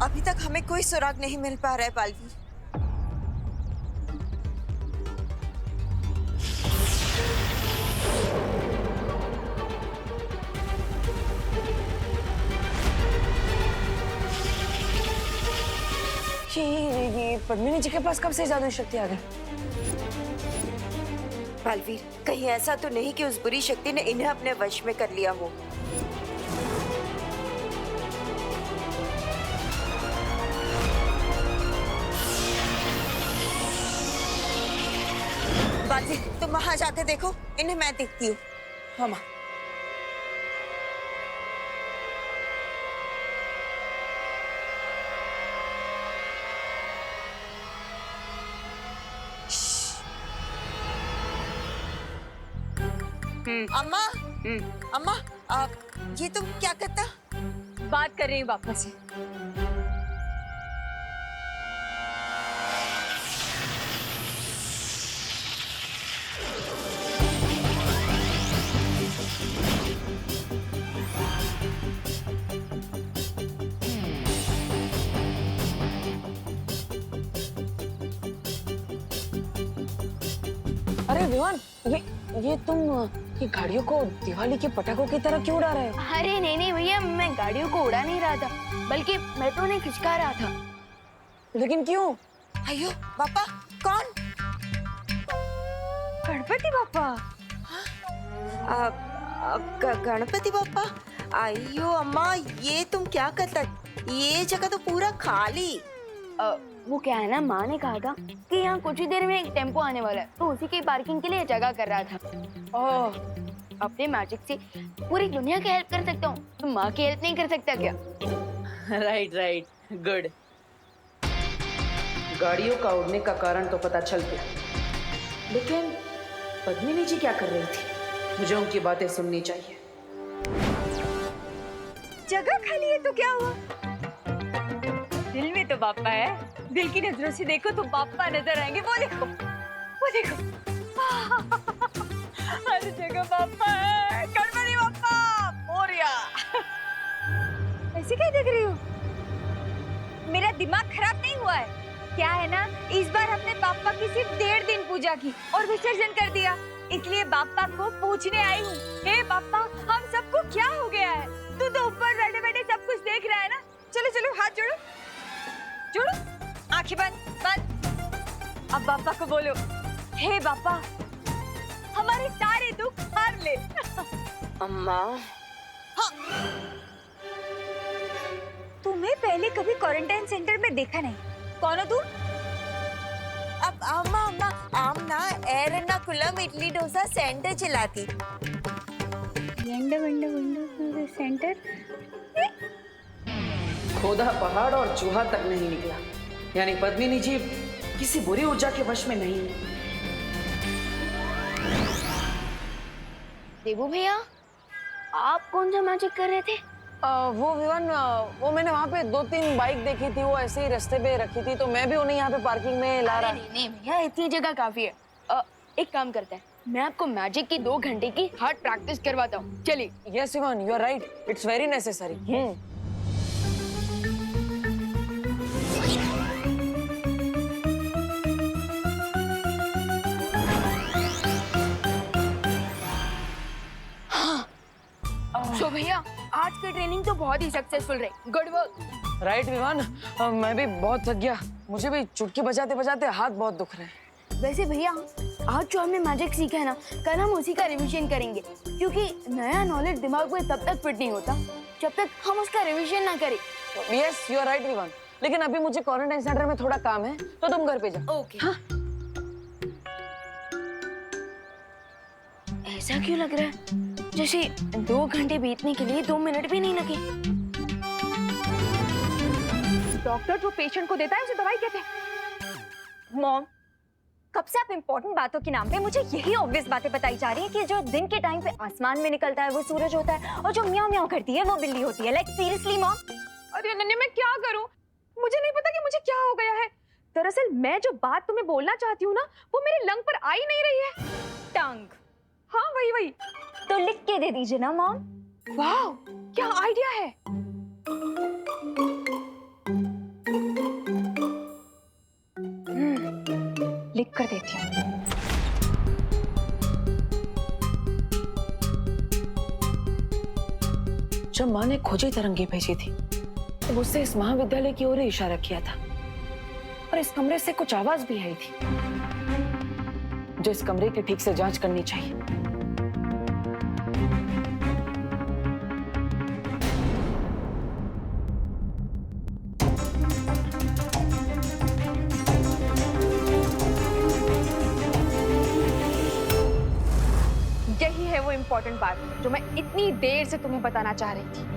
अभी तक हमें कोई सुराग नहीं मिल पा रहा है बालवीर। ये पद्मिनी जी के पास कब से जादुई शक्ति आ गई? बालवीर, कहीं ऐसा तो नहीं कि उस बुरी शक्ति ने इन्हें अपने वश में कर लिया हो। बालवीर, तुम वहां जाके देखो, इन्हें मैं देखती हूँ। हाँ माँ। अम्मा, अम्मा, ये तुम क्या करता? बात कर रही हूँ पापा से। अरे विवान, ये तुम ये गाड़ियों को दिवाली के पटाखों की तरह क्यों उड़ा रहे हो? अरे नहीं नहीं भैया, मैं गाड़ियों को उड़ा नहीं रहा था, बल्कि मैं तो उन्हें खिचका रहा था। लेकिन क्यों? अयो पापा, कौन? गणपति बापा। गणपति बापा? अयो अम्मा, ये तुम क्या करता? ये जगह तो पूरा खाली। वो क्या है ना, माँ ने कहा था कि यहाँ कुछ ही देर में एक टेम्पो आने वाला है, तो उसी की पार्किंग के लिए जगह कर रहा था। ओह, अपने मैजिक से पूरी दुनिया की हेल्प कर सकता हूँ, तो माँ की हेल्प नहीं कर सकता क्या? Right, good. गाड़ियों का उड़ने का कारण तो पता चल गया, लेकिन पद्मिनी जी क्या कर रही थी? मुझे उनकी बातें सुननी चाहिए। जगह खाली है तो क्या हुआ? दिल में तो बापा है, दिल की नजरों से देखो तो बापा नजर आएंगे। वो देखो, वो देखो, हर जगह बापा है। गणपति बापा मोरया। ऐसे क्या देख रही हो? मेरा दिमाग खराब नहीं हुआ है क्या? है ना, इस बार हमने बापा की सिर्फ 1.5 दिन पूजा की और विसर्जन कर दिया, इसलिए बापा को पूछने आई हूँ। हे बापा, हम सबको क्या हो गया है? तू तो ऊपर बैठे बैठे सब कुछ देख रहा है ना। चलो चलो, हाथ जोड़ो, जोड़ो, आंखें बंद बंद। अब बापा को बोलो, हे बापा, हमारे सारे दुख हार ले। अम्मा, तुम्हें पहले कभी क्वारंटाइन सेंटर में देखा नहीं। कौन हो तू? अब अम्मा अम्मा आमना एर्नाकुलम इडली डोसा सेंटर चलाती। सेंटर? खोदा पहाड़ और चूहा तक नहीं निकला, यानी पद्मिनी जी किसी बुरी ऊर्जा के वश में नहीं है। देवू भैया, आप कौन सा मैजिक कर रहे थे? वो विवान, वो मैंने वहाँ पे 2-3 बाइक देखी थी, वो ऐसे ही रास्ते पे रखी थी, तो मैं भी उन्हें यहाँ पे पार्किंग में ला रहा। नहीं नहीं भैया, इतनी जगह काफी है। एक काम करते हैं, मैं आपको मैजिक की 2 घंटे की हार्ड प्रैक्टिस करवाता हूँ, चलिए। Yes Vivaan, you are right, it's very necessary. तो भैया, आज की ट्रेनिंग तो बहुत ही सक्सेसफुल रही। Good work. राइट विवान, मैं भी बहुत थक गया, मुझे भी चुटकी बजाते बजाते हाथ बहुत दुख रहे हैं। वैसे भैया, आज जो हमने मैजिक सीखा है ना, कल हम उसी का रिवीजन करेंगे, क्योंकि नया नॉलेज दिमाग में तब तक फिट नहीं होता जब तक हम उसका रिवीजन ना करें। Yes, you are right Vivaan, लेकिन अभी मुझे क्वारंटाइन सेंटर में थोड़ा काम है, तो तुम घर पे जाओ। ओके। हाँ? ऐसा क्यों लग रहा है जैसे 2 घंटे बीतने के लिए 2 मिनट भी नहीं लगे? डॉक्टर जो पेशेंट को देता है उसे दवाई कहते हैं। मॉम, कब से आप इम्पोर्टेंट बातों के नाम पे मुझे यही ऑब्वियस बातें बताई जा रही हैं कि जो दिन के टाइम पे आसमान में निकलता है वो सूरज होता है, और जो म्याऊं म्याऊं करती है वो बिल्ली होती है। Like seriously mom. अरे अनन्या, मैं क्या करूं? मुझे नहीं पता कि मुझे क्या हो गया है। दरअसल मैं जो बात तुम्हें बोलना चाहती हूँ ना, वो मेरे लंग पर आ ही नहीं रही है। टंग। हाँ, वही। तो लिख के दे दीजिए ना मॉम। वाह, क्या आइडिया है। देख कर देती हूँ। जब माँ ने खोजी तरंगी भेजी थी तो उससे इस महाविद्यालय की ओर ही इशारा किया था और इस कमरे से कुछ आवाज भी आई थी। मुझे इस कमरे की ठीक से जांच करनी चाहिए। यही है वो इम्पोर्टेंट बात जो मैं इतनी देर से तुम्हें बताना चाह रही थी।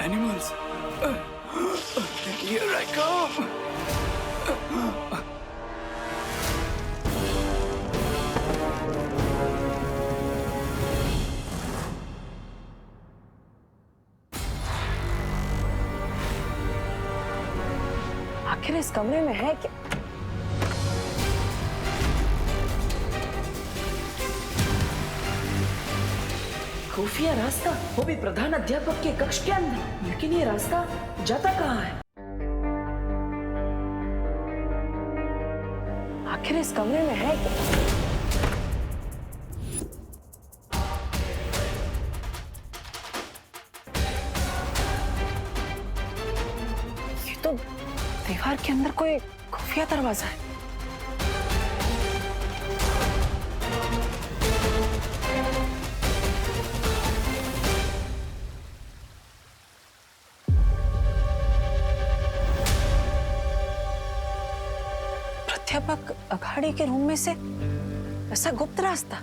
Animals. Here I come. आखिर इस कमरे में है क्या? खुफिया रास्ता, वो भी प्रधान अध्यापक के कक्ष के अंदर। लेकिन ये रास्ता जाता कहाँ है? आखिर इस कमरे में है क्या? ये तो दीवार के अंदर कोई खुफिया दरवाजा है। प्राध्यापक अखाड़े के रूम में से ऐसा गुप्त रास्ता।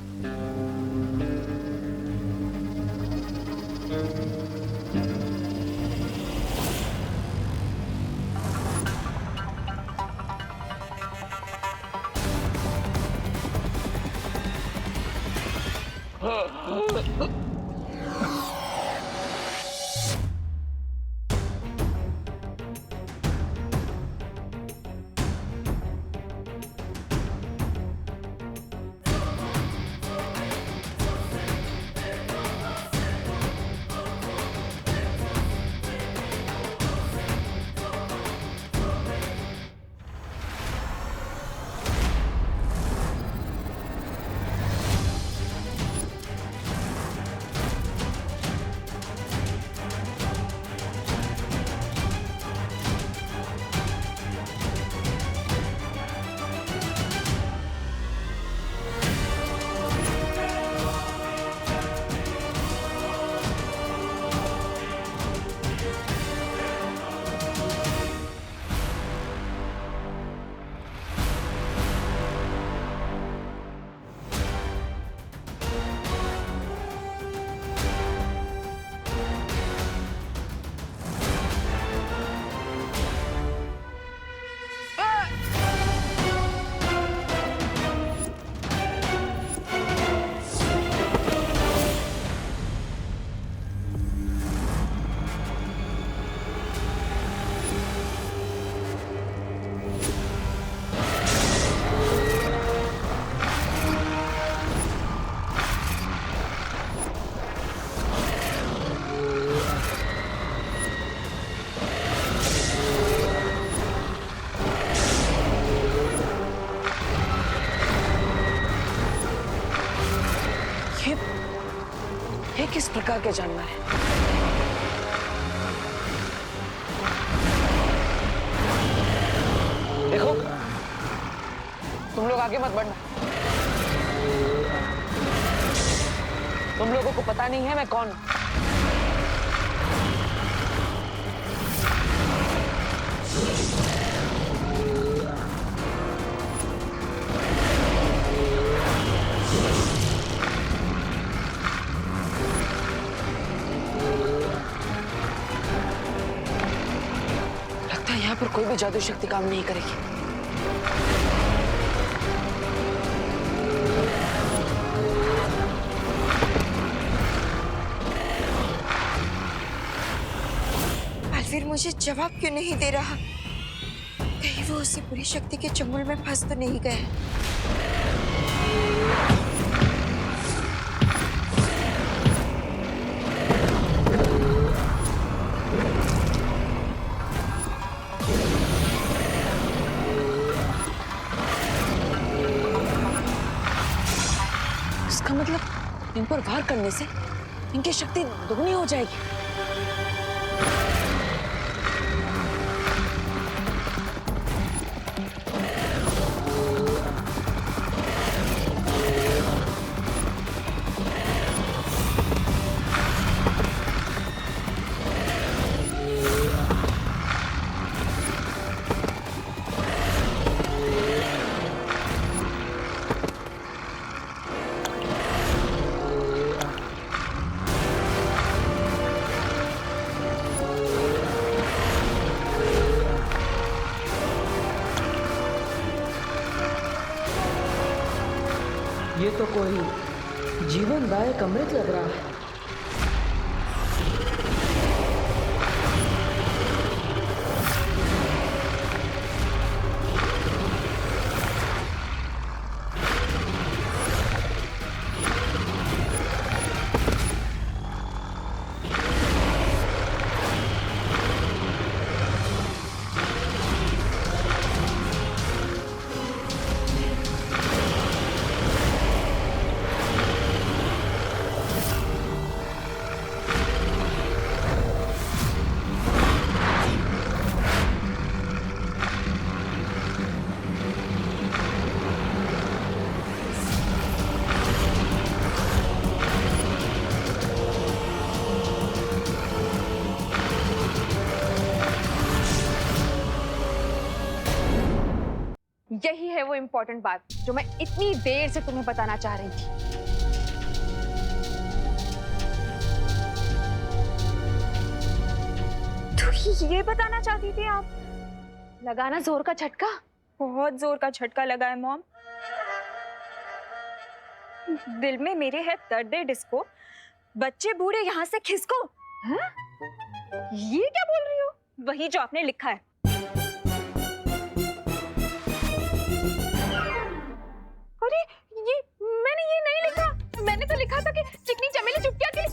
ये किस प्रकार के जानवर है? देखो, तुम लोग आगे मत बढ़ना। तुम लोगों को पता नहीं है मैं कौन हूं। यहाँ पर कोई भी जादू शक्ति काम नहीं करेगी। अलवीर मुझे जवाब क्यों नहीं दे रहा? कहीं वो उसी बुरी शक्ति के चंगुल में फंस तो नहीं गए। इसका मतलब इन पर वार करने से इनकी शक्ति दोगुनी हो जाएगी। ये तो कोई जीवनदायक अमृत लग रहा है। यही है वो इम्पोर्टेंट बात जो मैं इतनी देर से तुम्हें बताना चाह रही थी। तो ये बताना चाहती थी आप? लगाना जोर का झटका? बहुत जोर का झटका लगा है मॉम। दिल में मेरे है दर्द डिस्को, बच्चे बूढ़े यहाँ से खिसको। हाँ? ये क्या बोल रही हो? वही जो आपने लिखा है। अरे ये मैंने ये नहीं लिखा। मैंने तो लिखा था कि चिकनी चमेली चुपकिया के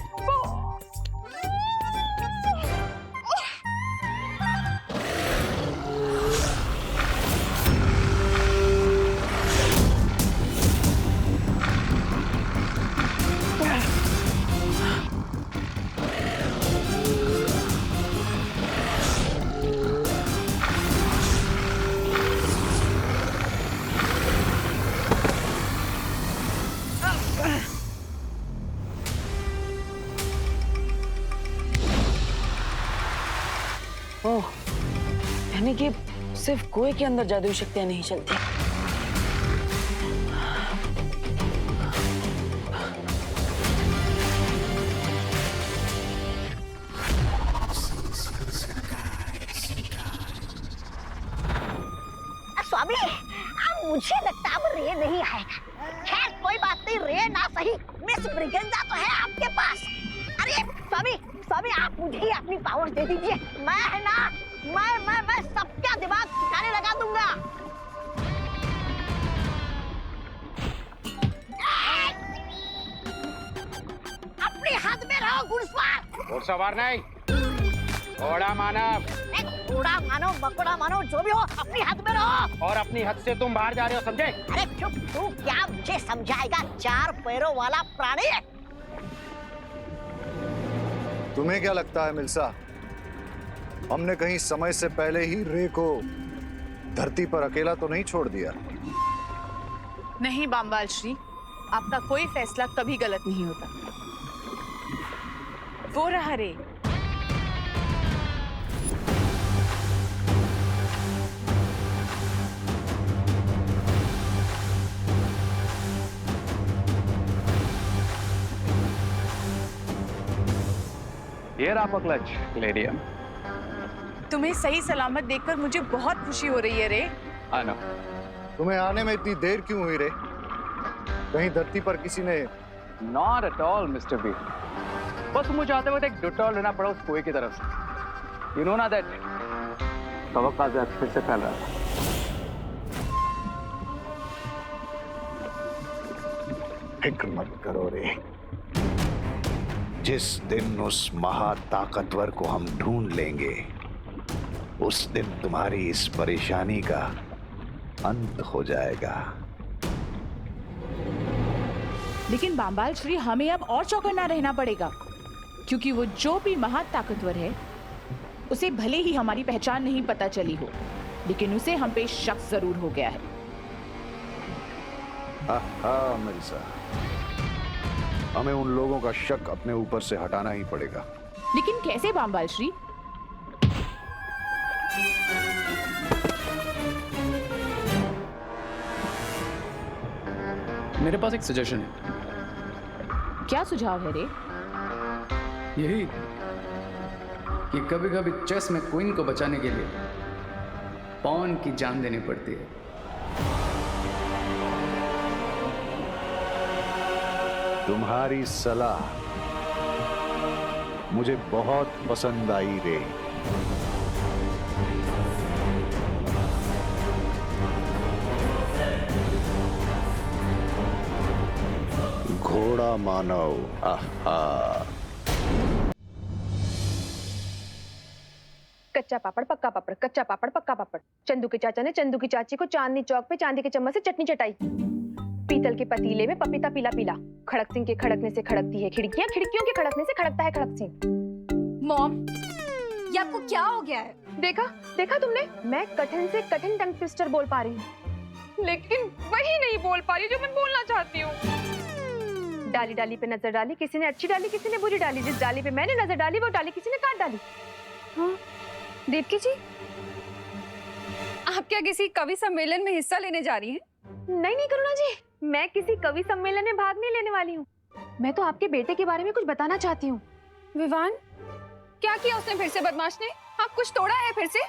ओह, यानी कि सिर्फ कुएं के अंदर जादुई शक्तियां नहीं चलती। स्वामी, अब मुझे लगता अब रे नहीं आएगा। खैर कोई बात नहीं, रे ना सही, मिस ब्रिगेंजा तो है आपके पास। अरे स्वामी, स्वामी आप मुझे ही अपनी पावर दे दीजिए। मैं है ना, मैं सबका दिमाग ठिकाने लगा दूंगा। अपनी हद में रहो घुड़सवार। घुड़सवार नहीं, घोड़ा मानव। घोड़ा मानो मकोड़ा मानो जो भी हो, अपनी हद में रहो। और अपनी हद से तुम बाहर जा रहे हो, समझे? अरे चुप, तू क्या मुझे समझाएगा, चार पैरों वाला प्राणी। तुम्हें क्या लगता है मिल्सा, हमने कहीं समय से पहले ही रे को धरती पर अकेला तो नहीं छोड़ दिया? नहीं बामवाल श्री, आपका कोई फैसला कभी गलत नहीं होता। वो रहा रे। ये रहा क्लच, लेडियम। तुम्हें सही सलामत देखकर मुझे बहुत खुशी हो रही है रे। आना। तुम्हें आने में इतनी देर क्यों हुई रे? कहीं धरती पर किसी ने? Not at all, Mr. B. बस मुझे आते वक्त एक डिटॉल लेना पड़ा उस कुएं की तरफ से। You know ना that तवक्का फिर से फैल रहा था। फिक्र मत करो रे। जिस दिन उस महाताकतवर को हम ढूंढ लेंगे, उस दिन तुम्हारी इस परेशानी का अंत हो जाएगा। लेकिन बाम्बाल श्री, हमें अब और चौकन्ना रहना पड़ेगा, क्योंकि वो जो भी महाताकतवर है, उसे भले ही हमारी पहचान नहीं पता चली हो, लेकिन उसे हम पे शक जरूर हो गया है। हाँ मिर्जा, हमें उन लोगों का शक अपने ऊपर से हटाना ही पड़ेगा। लेकिन कैसे बाम्बाल श्री? मेरे पास एक सजेशन है। क्या सुझाव है रे? यही कि कभी कभी चेस में क्वीन को बचाने के लिए पॉन की जान देनी पड़ती है। तुम्हारी सलाह मुझे बहुत पसंद आई रे। घोड़ा मानव। आहा। कच्चा पापड़ पक्का पापड़, कच्चा पापड़ पक्का पापड़। चंदू के चाचा ने चंदू की चाची को चांदनी चौक पे चांदी के चम्मच से चटनी चटाई। पीतल के पतीले में पपीता पीला पीला। खड़क सिंह के खड़कने से खड़कती है खिड़कियां, खिड़कियों के खड़कने से खड़कता है खड़क सिंह। मॉम, ये आपको क्या हो गया है? देखा देखा तुमने, मैं कठिन से कठिन टंग ट्विस्टर बोल पा रही हूँ, लेकिन वही नहीं बोल पा रही जो मैं बोलना चाहती हूँ। डाली डाली पे नजर डाली, किसी ने अच्छी डाली किसी ने बुरी डाली। जिस डाली पे मैंने नजर डाली वो डाली किसी ने काट डाली। हाँ, देवकी जी, आप क्या किसी कवि सम्मेलन में हिस्सा लेने जा रही हैं? नहीं नहीं करुणा जी, मैं किसी कवि सम्मेलन में भाग नहीं लेने वाली हूँ। मैं तो आपके बेटे के बारे में कुछ बताना चाहती हूँ। विवान, क्या किया उसने फिर से बदमाश ने? आप कुछ तोड़ा है फिर से?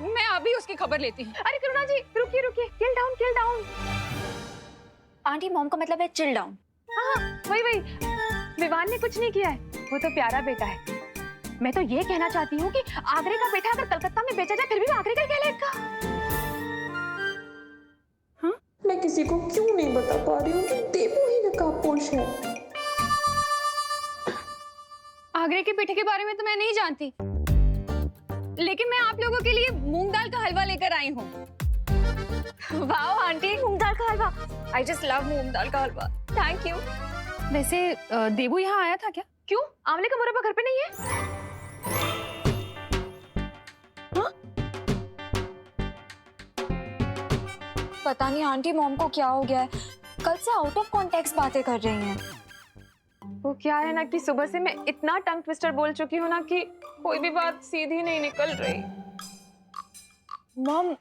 मैं अभी उसकी खबर लेती हूँ। अरे करुणा जी रुकिए रुकिए, chill down chill down. Aunty, mom का मतलब है चिल डाउन। हाँ वही वही, विवान ने कुछ नहीं किया है, वो तो प्यारा बेटा है। मैं तो ये कहना चाहती हूँ कि आगरे का बेटा अगर कलकत्ता में बेचा जाए फिर भी वो आगरे का कहलाएगा। हाँ? मैं किसी को क्यों नहीं बता पा रही हूँ कि देवू ही नकाबपोश है। आगरे के पेठे के बारे में तो मैं नहीं जानती, लेकिन मैं आप लोगों के लिए मूंग दाल का हलवा लेकर आई हूँ। वाओ आंटी, मूंग दाल का हलवा। आई जस्ट लव मूंग दाल का हलवा। Thank you. वैसे देवू यहाँ आया था क्या? क्यों, आंवले का मुरब्बा घर पे नहीं है? हाँ? पता नहीं आंटी, मॉम को क्या हो गया है, कल से आउट ऑफ कॉन्टेक्स्ट बातें कर रही हैं। वो क्या है ना कि सुबह से मैं इतना टंग ट्विस्टर बोल चुकी हूँ ना कि कोई भी बात सीधी नहीं निकल रही। मॉम,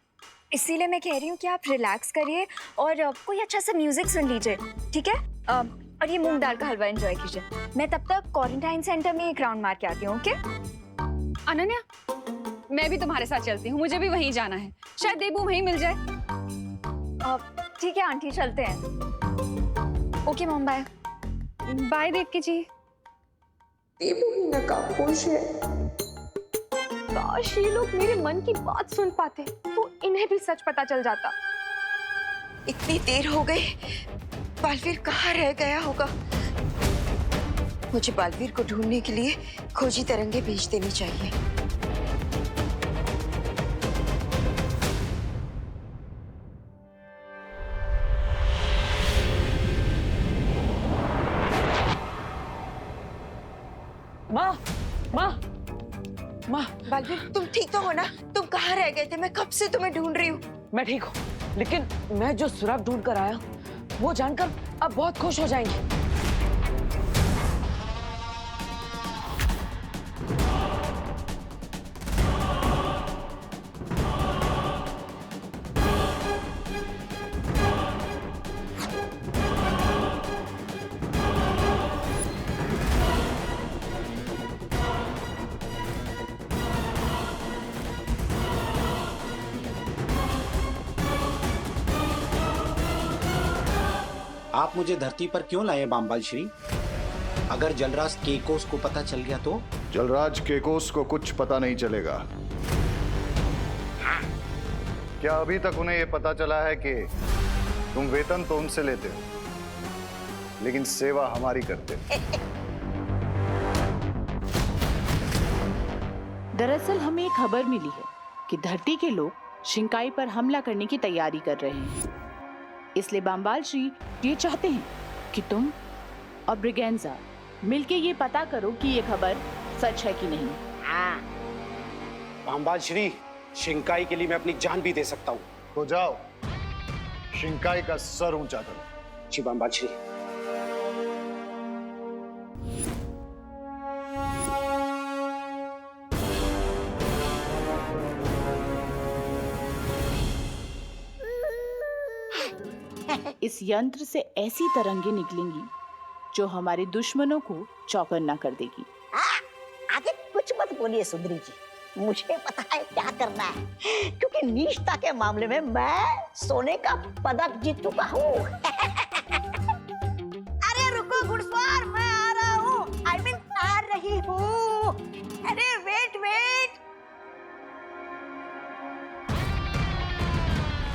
इसीलिए मैं कह रही हूँ कि आप रिलैक्स करिए और कोई अच्छा सा म्यूजिक सुन लीजिए, ठीक है? और ये मूंग दाल का हलवा एंजॉय कीजिए। मैं तब तक क्वारंटाइन सेंटर में एक राउंड मार के आती हूँ, ओके? अनन्या, मैं भी तुम्हारे साथ चलती हूँ, मुझे भी वहीं जाना है, शायद देबू वहीं मिल जाए। ठीक है आंटी, चलते हैं। Okay mom, bye. Bye Devki ji. Devu ही नकाबपोश है। काश ये लोग मेरे मन की बात सुन पाते तो इन्हें भी सच पता चल जाता। इतनी देर हो गई, बालवीर कहाँ रह गया होगा? मुझे बालवीर को ढूंढने के लिए खोजी तरंगे भेज देनी चाहिए। माँ माँ माँ, बालवीर, तुम ठीक तो हो ना? तुम कहाँ रह गए थे? मैं कब से तुम्हें ढूंढ रही हूँ। मैं ठीक हूँ, लेकिन मैं जो सुराग ढूंढ कर आया वो जानकर आप बहुत खुश हो जाएंगे। आप मुझे धरती पर क्यों लाए बाम्बाल श्री? अगर जलराज केकोस को पता चल गया तो? जलराज केकोस को कुछ पता नहीं चलेगा। क्या अभी तक उन्हें यह पता चला है कि तुम वेतन तो उनसे लेते हो? लेकिन सेवा हमारी करते। दरअसल हमें एक खबर मिली है कि धरती के लोग शिंकाई पर हमला करने की तैयारी कर रहे हैं। इसलिए बाम्बाल श्री ये चाहते हैं कि तुम और ब्रिगेंजा मिलके ये पता करो कि ये खबर सच है कि नहीं। हाँ, बाम्बाल श्री, शिंकाई के लिए मैं अपनी जान भी दे सकता हूँ। तो जाओ, शिंकाई का सर ऊंचा करो। जी बाम्बाल श्री। इस यंत्र से ऐसी तरंगे निकलेंगी जो हमारे दुश्मनों को चौकन्ना कर देगी। आगे कुछ मत बोलिए सुंदरी जी, मुझे पता है क्या करना है, क्योंकि नीचता के मामले में मैं सोने का पदक जीत चुका हूँ।